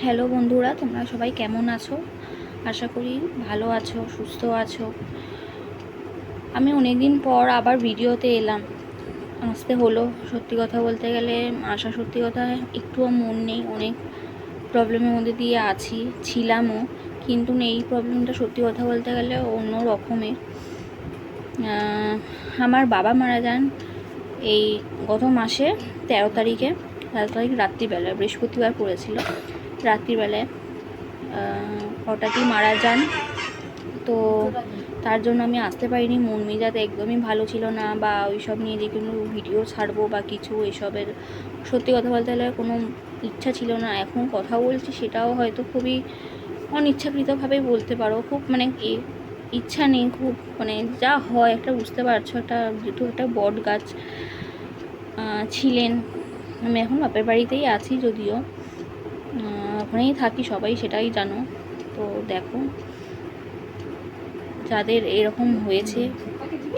Hello বন্ধুরা, তোমরা সবাই কেমন আছো? আশা করি ভালো আছো, সুস্থ আছো। আমি অনেক দিন পর আবার ভিডিওতে এলাম। আসতে হলো, সত্যি কথা বলতে গেলে আসা সত্যি কথা একটুও মন নেই। অনেক প্রবলেমের মধ্যে দিয়ে ছিলামও, কিন্তু এই প্রবলেমটা সত্যি কথা বলতে গেলে অন্য রকমের। আমার বাবা মারা যান এই গত মাসে 13 তারিখ রাত্রিবেলায়, বৃহস্পতিবার পড়েছিল। রাত্রিবেলায় হঠাৎই মারা যান। তো তার জন্য আমি আসতে পারিনি। মন মেজাজ একদমই ভালো ছিল না, বা ওইসব নিয়ে যে কোনো ভিডিও ছাড়বো বা কিছু এসবের সত্যি কথা বলতে গেলে কোনো ইচ্ছা ছিল না। এখন কথা বলছি সেটাও হয়তো খুবই অনিচ্ছাকৃতভাবে বলতে পারো। খুব ইচ্ছা নেই, খুব যা হয় একটা বুঝতে পারছো। যেহেতু একটা বট গাছ ছিলেন। আমি এখন বাপের বাড়িতেই আছি, যদিও ওখানেই থাকি, সবাই সেটাই জানো। তো দেখো, যাদের এরকম হয়েছে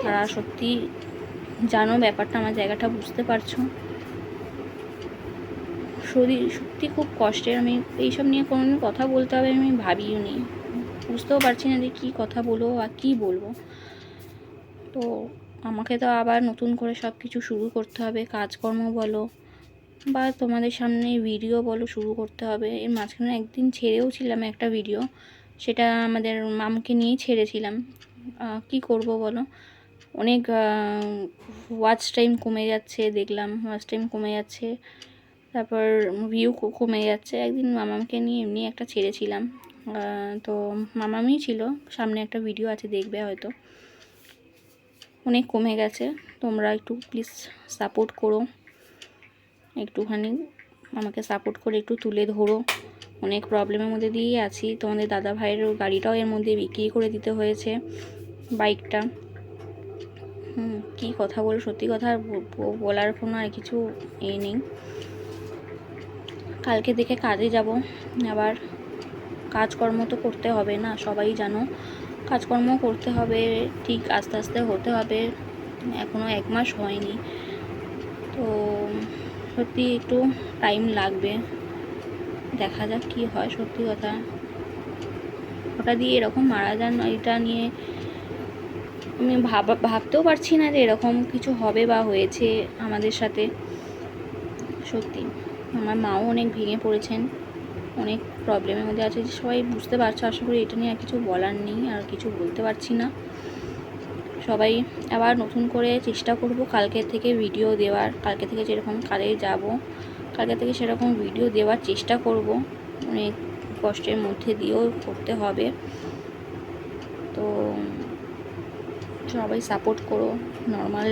তারা সত্যি জানো ব্যাপারটা, আমার জায়গাটা বুঝতে পারছো। সত্যি খুব কষ্টের। আমি এইসব নিয়ে কোনোদিন কথা বলতে হবে আমি ভাবিও নি, বুঝতেও পারছি না যে কী কথা বলবো আর কী বলবো। তো আমাকে তো আবার নতুন করে সব কিছু শুরু করতে হবে, কাজকর্ম বলো বা তোমাদের সামনে ভিডিও বলো শুরু করতে হবে। এর মাঝখানে একদিন ছেড়েও ছিলাম একটা ভিডিও, সেটা আমাদের মামকে নিয়েই ছেড়েছিলাম। কি করব বলো, অনেক ওয়াচ টাইম কমে যাচ্ছে, দেখলাম ওয়াচ টাইম কমে যাচ্ছে, তারপর ভিউ কমে যাচ্ছে। একদিন মামামকে নিয়ে এমনি একটা ছেড়েছিলাম, তো মামামই ছিল। সামনে একটা ভিডিও আছে, দেখবে হয়তো। অনেক কমে গেছে। তোমরা একটু প্লিজ সাপোর্ট করো, একটুখানি আমাকে সাপোর্ট করে একটু তুলে ধরো। অনেক প্রবলেমের মধ্যে দিয়েই আছি। তোমাদের দাদা ভাইয়ের গাড়িটাও এর মধ্যে বিক্রি করে দিতে হয়েছে, বাইকটা। কি কথা বল, সত্যি কথা বলার কোনো আর কিছু নেই। কালকে দেখে কাজে যাব আবার। কাজকর্ম তো করতে হবে না, সবাই জানো। কাজকর্ম করতে হবে, ঠিক আস্তে আস্তে হতে হবে। এখনও 1 মাস হয়নি, তো সত্যি একটু টাইম লাগবে। দেখা যাক কি হয়। সত্যি কথা, ওটা দিয়ে এরকম মারা যান, এটা নিয়ে আমি ভাবতেও পারছি না যে এরকম কিছু হবে বা হয়েছে আমাদের সাথে। সত্যি আমার মাও অনেক ভেঙে পড়েছেন, অনেক প্রবলেমের মধ্যে আছে, যে সবাই বুঝতে পারছো। আশা করি এটা নিয়ে আর কিছু বলার নেই, আর কিছু বলতে পারছি না। সবাই আবার নতুন করে চেষ্টা করব কালকে থেকে ভিডিও দেওয়ার। কালকে থেকে যেরকম কাজে যাব, কালকে থেকে সেরকম ভিডিও দেওয়ার চেষ্টা করব। অনেক কষ্টের মধ্যে দিয়েও করতে হবে। তো সবাই সাপোর্ট করো। নর্মাল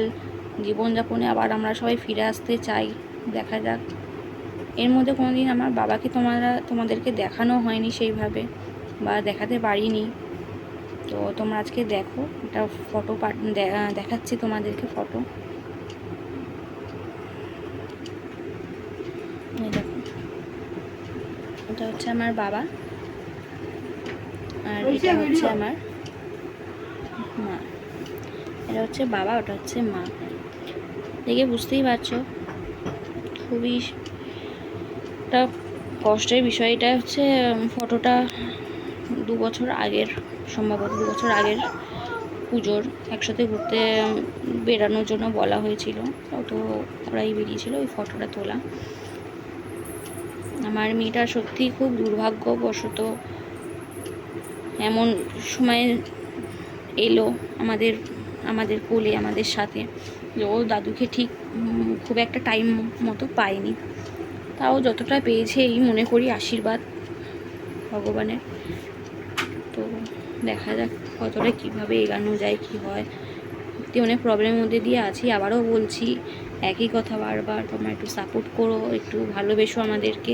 জীবনযাপনে আবার আমরা সবাই ফিরে আসতে চাই। দেখা যাক। এর মধ্যে কোনো দিন আমার বাবাকে তোমাদেরকে দেখানো হয়নি সেইভাবে, বা দেখাতে পারিনি। তো তোমরা আজকে দেখো, একটা ফটো দেখাচ্ছি তোমাদেরকে। ফটো দেখো, এটা হচ্ছে আমার বাবা, আর এটা হচ্ছে আমার মা। এটা হচ্ছে বাবা, ওটা হচ্ছে মা। দেখে বুঝতেই পারছো খুবই একটা কষ্টের বিষয়। এটা হচ্ছে ফটোটা 2 বছর আগের, সম্ভবত 2 বছর আগের পুজোর। একসাথে ঘুরতে বেরানোর জন্য বলা হয়েছিল, তো ওরাই বেরিয়েছিল ওই ফটোটা তোলা। আমার মেয়েটা সত্যি খুব দুর্ভাগ্যবশত এমন সময় এলো আমাদের কোলে, আমাদের সাথে, যে ও দাদুকে ঠিক খুব একটা টাইম মতো পায়নি। তাও যতটা পেয়েছে এই মনে করি আশীর্বাদ ভগবানের। তো দেখা যাক কতটা কীভাবে এগানো যায়, কি হয়। অনেক প্রবলেমের মধ্যে দিয়ে আছি। আবারও বলছি একই কথা বারবার, তোমরা একটু সাপোর্ট করো, একটু ভালোবেসো আমাদেরকে।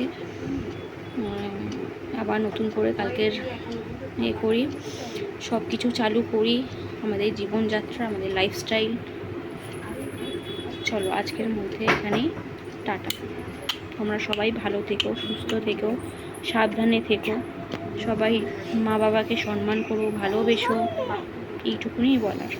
আবার নতুন করে কালকের করি, সব কিছু চালু করি, আমাদের জীবনযাত্রা, আমাদের লাইফস্টাইল। চলো আজকের মধ্যে এখানেই টাটা। তোমরা সবাই ভালো থেকো, সুস্থ থেকো, সাবধানে থেকো। সবাই মা বাবাকে সম্মান করো, ভালোবেসো, এইটুকুনি বলার।